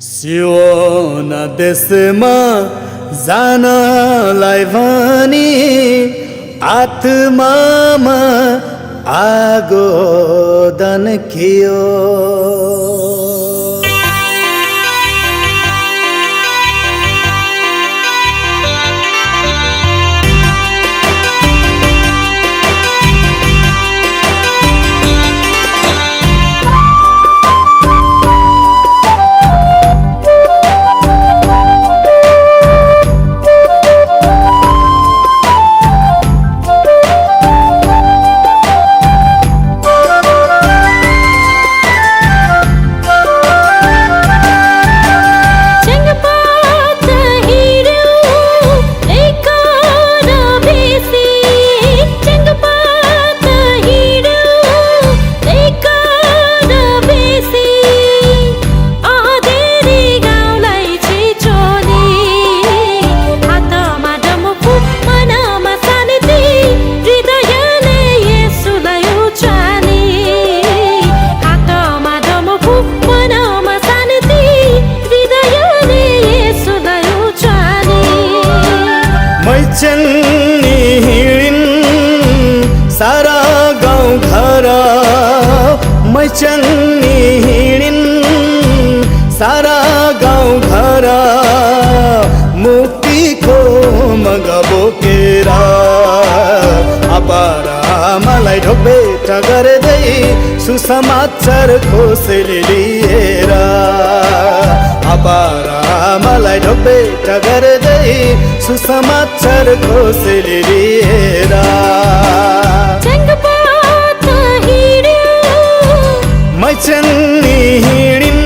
सियोन देशमा जानलाई भनी आत्मामा आगो दन्कियो। मैचल्नी हिँडिन् सारा गाउँ घर, मैचल्नी हिँडिन् सारा गाउँ घर, मुक्तिको मग बोकेर अपारा मलाई ढोकबेट गर्दै सुसमाचार खोसेली लिएर, अपारा मलाई ढोकबेट गर्दै सुसमाचार खोसेली लिएर। मैचल्नी हिँडिन्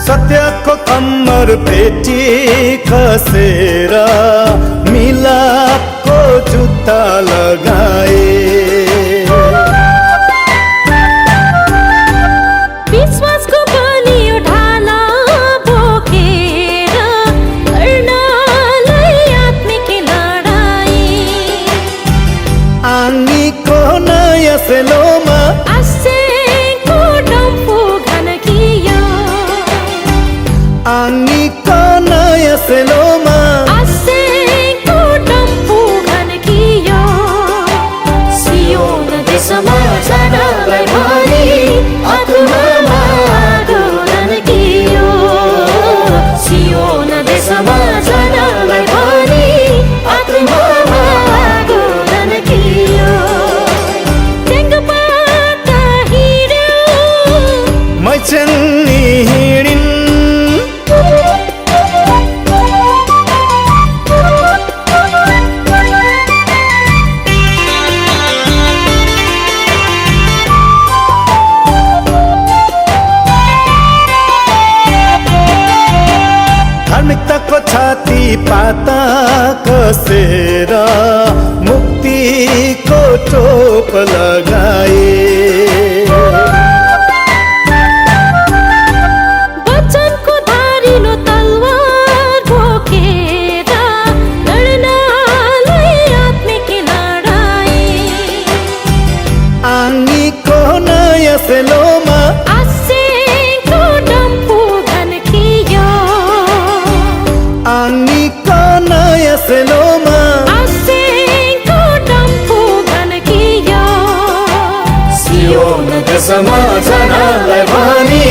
सत्यको कम्मर पेटी खसेर मिलापको जुत्ता लगाए, विश्वासको बलियो ढाला बोकेर लड्नलाई आत्मिक लडाई, आँगीको नयाँ सेलोमा आशेको डम्फु घनकियो, आँगीको नयाँ सेलोमा आशेको डम्फु घनकियो। सियोन देशमा जानलाई भनी आत्मामा आगो दन्कियो, सियोन देशमा जानलाई भनी आत्मामा आगो दन्कियो। टेङ्गबाट हिँड्यो मैचल्नी हिँडिन् धार्मिकताको छाती पाता कसेर मुक्तिको टोप लगाए, वचनको धारिलो तलवार बोकेर लड्नलाई आत्मिक लडाई, आँगीको नयाँ सेलोमा आशेको डम्फु घनकियो, आँगीको नयाँ सेलोमा आशेको डम्फु घनकियो। सियोन देशमा जानलाई भनी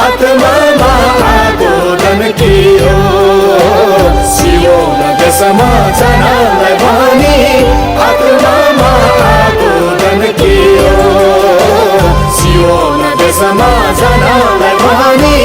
आत्मामा आगो दन्कियो, सियोन देशमा जानलाई भनी आत्मामा आगो दन्कियो, सियोन देशमा जानलाई भनी